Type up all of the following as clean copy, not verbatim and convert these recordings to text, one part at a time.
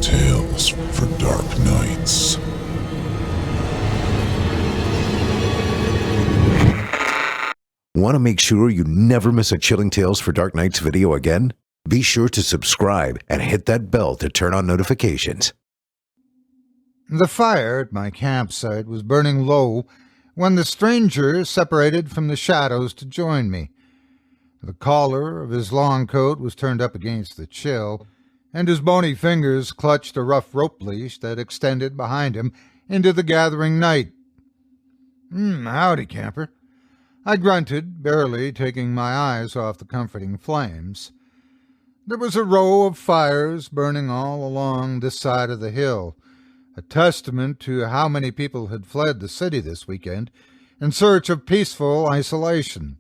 Chilling tales for dark nights. Want to make sure you never miss a Chilling Tales for Dark Nights video again? Be sure to subscribe and hit that bell to turn on notifications. The fire at my campsite was burning low when the stranger separated from the shadows to join me. The collar of his long coat was turned up against the chill, and his bony fingers clutched a rough rope leash that extended behind him into the gathering night. Howdy, camper. I grunted, barely taking my eyes off the comforting flames. There was a row of fires burning all along this side of the hill, a testament to how many people had fled the city this weekend in search of peaceful isolation.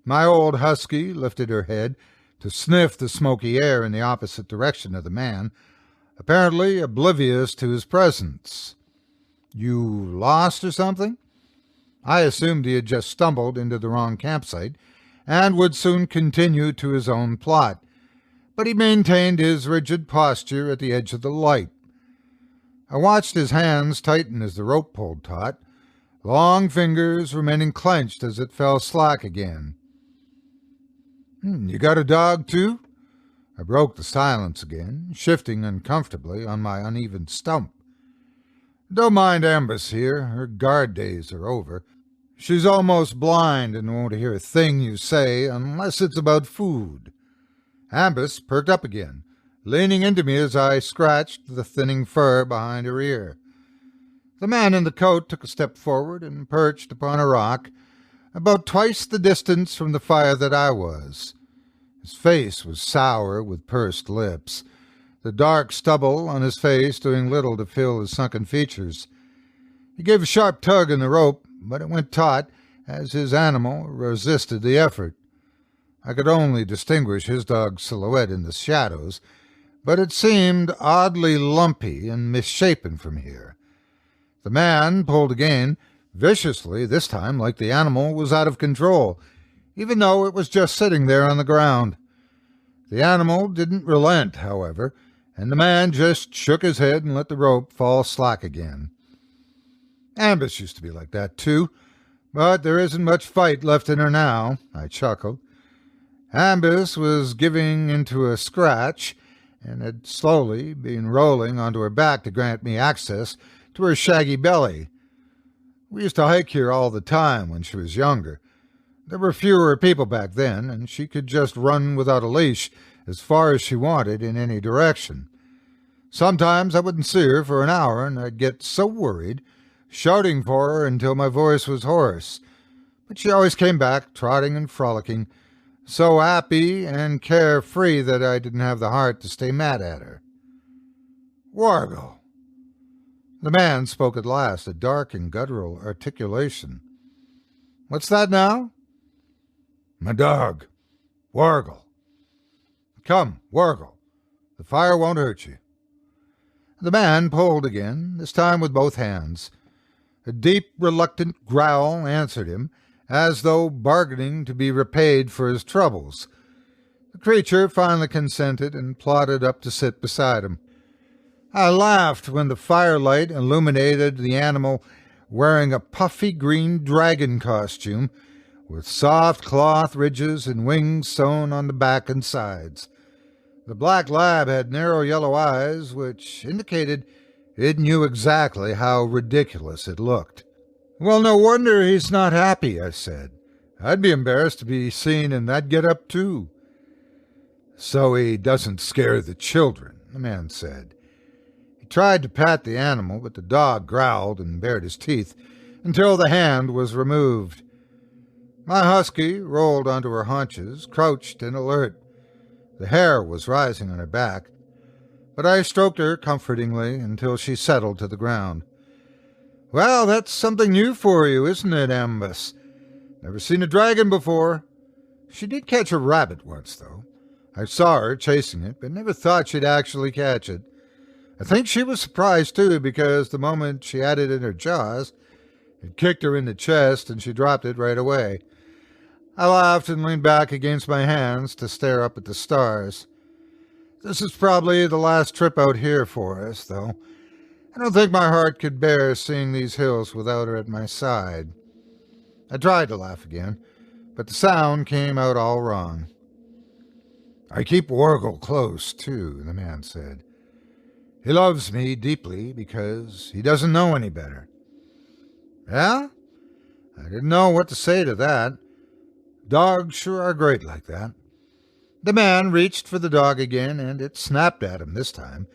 My old husky lifted her head to sniff the smoky air in the opposite direction of the man, apparently oblivious to his presence. "You lost or something?" I assumed he had just stumbled into the wrong campsite and would soon continue to his own plot, but he maintained his rigid posture at the edge of the light. I watched his hands tighten as the rope pulled taut, long fingers remaining clenched as it fell slack again. "You got a dog, too?" I broke the silence again, shifting uncomfortably on my uneven stump. "Don't mind Ambus here. Her guard days are over. She's almost blind and won't hear a thing you say unless it's about food." Ambus perked up again, leaning into me as I scratched the thinning fur behind her ear. The man in the coat took a step forward and perched upon a rock, about twice the distance from the fire that I was. His face was sour with pursed lips, the dark stubble on his face doing little to fill his sunken features. He gave a sharp tug in the rope, but it went taut as his animal resisted the effort. I could only distinguish his dog's silhouette in the shadows, but it seemed oddly lumpy and misshapen from here. The man pulled again, viciously this time, like the animal was out of control, even though it was just sitting there on the ground. The animal didn't relent, however, and the man just shook his head and let the rope fall slack again. Ambus used to be like that, too, but there isn't much fight left in her now, I chuckled. Ambus was giving into a scratch, and had slowly been rolling onto her back to grant me access to her shaggy belly. We used to hike here all the time when she was younger. There were fewer people back then, and she could just run without a leash as far as she wanted in any direction. Sometimes I wouldn't see her for an hour, and I'd get so worried, shouting for her until my voice was hoarse. But she always came back, trotting and frolicking, so happy and carefree that I didn't have the heart to stay mad at her. "Wargle." The man spoke at last, a dark and guttural articulation. "What's that now?" "My dog, Wargle." "Come, Wargle. The fire won't hurt you." The man pulled again, this time with both hands. A deep, reluctant growl answered him, as though bargaining to be repaid for his troubles. The creature finally consented and plodded up to sit beside him. I laughed when the firelight illuminated the animal wearing a puffy green dragon costume with soft cloth ridges and wings sewn on the back and sides. The black lab had narrow yellow eyes, which indicated it knew exactly how ridiculous it looked. "Well, no wonder he's not happy," I said. "I'd be embarrassed to be seen in that get-up, too." "So he doesn't scare the children," the man said. He tried to pat the animal, but the dog growled and bared his teeth until the hand was removed. My husky rolled onto her haunches, crouched and alert. The hair was rising on her back, but I stroked her comfortingly until she settled to the ground. "Well, that's something new for you, isn't it, Ambus? Never seen a dragon before." She did catch a rabbit once, though. I saw her chasing it, but never thought she'd actually catch it. I think she was surprised, too, because the moment she had it in her jaws, it kicked her in the chest and she dropped it right away. I laughed and leaned back against my hands to stare up at the stars. This is probably the last trip out here for us, though. I don't think my heart could bear seeing these hills without her at my side. I tried to laugh again, but the sound came out all wrong. I keep Wargle close, too, the man said. He loves me deeply because he doesn't know any better. Yeah? I didn't know what to say to that. Dogs sure are great like that. The man reached for the dog again, and it snapped at him this time.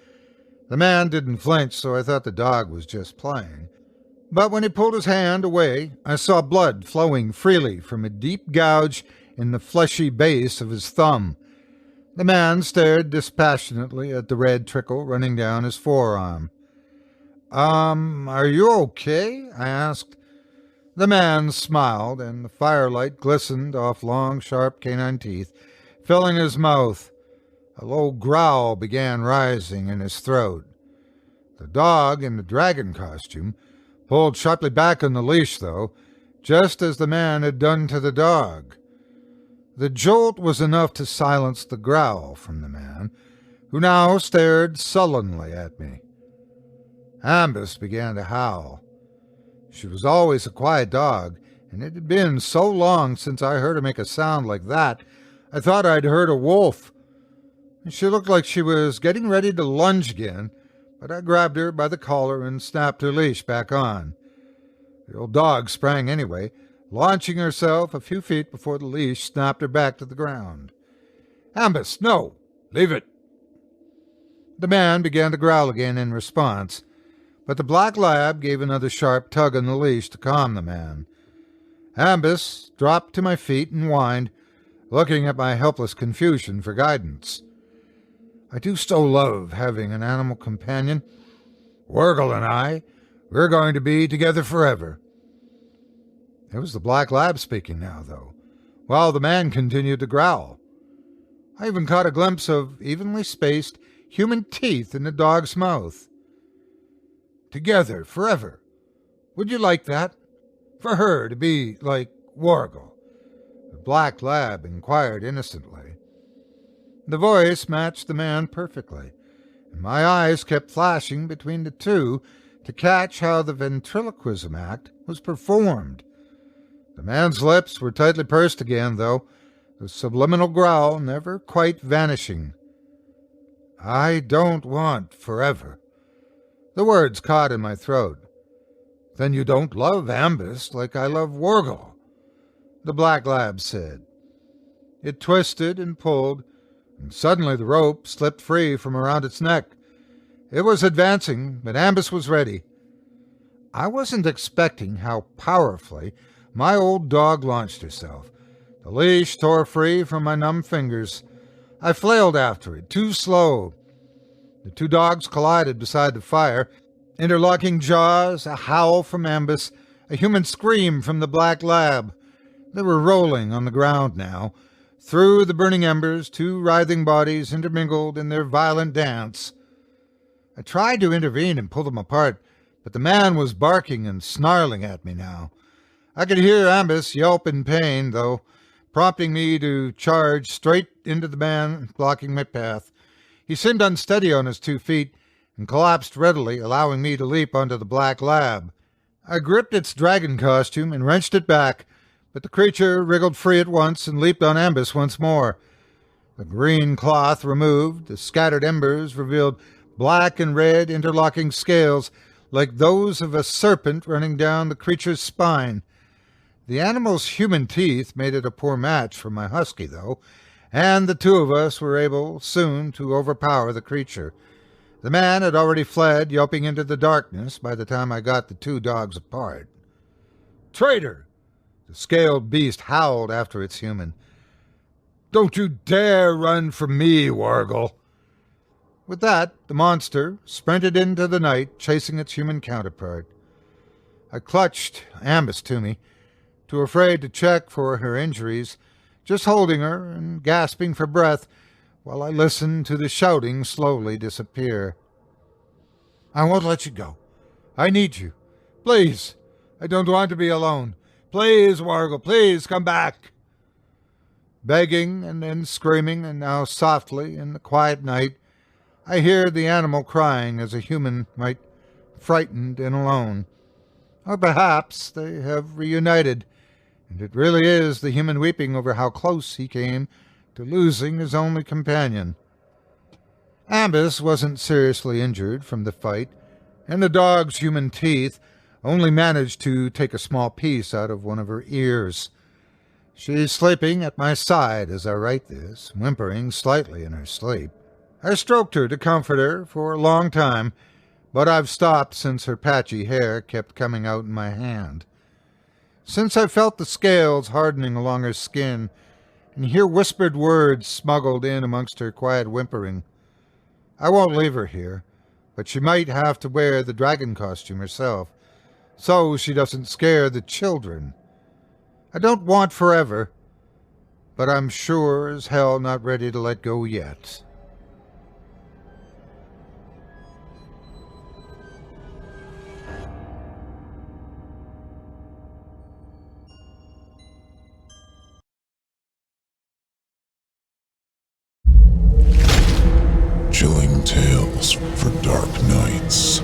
The man didn't flinch, so I thought the dog was just playing. But when he pulled his hand away, I saw blood flowing freely from a deep gouge in the fleshy base of his thumb. The man stared dispassionately at the red trickle running down his forearm. Are you okay? I asked. The man smiled, and the firelight glistened off long, sharp canine teeth, filling his mouth. A low growl began rising in his throat. The dog in the dragon costume pulled sharply back on the leash, though, just as the man had done to the dog. The jolt was enough to silence the growl from the man, who now stared sullenly at me. Ambus began to howl. She was always a quiet dog, and it had been so long since I heard her make a sound like that, I thought I'd heard a wolf. She looked like she was getting ready to lunge again, but I grabbed her by the collar and snapped her leash back on. The old dog sprang anyway, launching herself a few feet before the leash snapped her back to the ground. Ambus, no! Leave it! The man began to growl again in response, but the black lab gave another sharp tug on the leash to calm the man. Ambus dropped to my feet and whined, looking at my helpless confusion for guidance. I do so love having an animal companion. Wargle and we're going to be together forever. It was the black lab speaking now, though, while the man continued to growl. I even caught a glimpse of evenly spaced human teeth in the dog's mouth. Together forever. Would you like that? For her to be like Wargle? The black lab inquired innocently. The voice matched the man perfectly, and my eyes kept flashing between the two to catch how the ventriloquism act was performed. The man's lips were tightly pursed again, though, the subliminal growl never quite vanishing. I don't want forever. The words caught in my throat. Then you don't love Ambus like I love Wargle, the black lab said. It twisted and pulled, and suddenly the rope slipped free from around its neck. It was advancing, but Ambus was ready. I wasn't expecting how powerfully my old dog launched herself. The leash tore free from my numb fingers. I flailed after it, too slow. The two dogs collided beside the fire, interlocking jaws, a howl from Ambus, a human scream from the black lab. They were rolling on the ground now. Through the burning embers, two writhing bodies intermingled in their violent dance. I tried to intervene and pull them apart, but the man was barking and snarling at me now. I could hear Ambus yelp in pain, though, prompting me to charge straight into the man blocking my path. He seemed unsteady on his 2 feet and collapsed readily, allowing me to leap onto the black lab. I gripped its dragon costume and wrenched it back, but the creature wriggled free at once and leaped on Ambus once more. The green cloth removed, the scattered embers revealed black and red interlocking scales like those of a serpent running down the creature's spine. The animal's human teeth made it a poor match for my husky, though, and the two of us were able soon to overpower the creature. The man had already fled, yelping into the darkness by the time I got the two dogs apart. Traitor! The scaled beast howled after its human. Don't you dare run from me, Wargle! With that, the monster sprinted into the night, chasing its human counterpart. I clutched Ambus to me, too afraid to check for her injuries, just holding her and gasping for breath while I listened to the shouting slowly disappear. I won't let you go. I need you. Please, I don't want to be alone. Please, Wargle, please come back. begging and then screaming, and now softly in the quiet night I hear the animal crying as a human might, frightened and alone. Or perhaps they have reunited, and it really is the human weeping over how close he came to losing his only companion. Ambus wasn't seriously injured from the fight, and the dog's human teeth only managed to take a small piece out of one of her ears. She's sleeping at my side as I write this, whimpering slightly in her sleep. I stroked her to comfort her for a long time, but I've stopped since her patchy hair kept coming out in my hand. Since I felt the scales hardening along her skin and hear whispered words smuggled in amongst her quiet whimpering. I won't leave her here, but she might have to wear the dragon costume herself, so she doesn't scare the children. I don't want forever, but I'm sure as hell not ready to let go yet. Chilling tales for dark nights.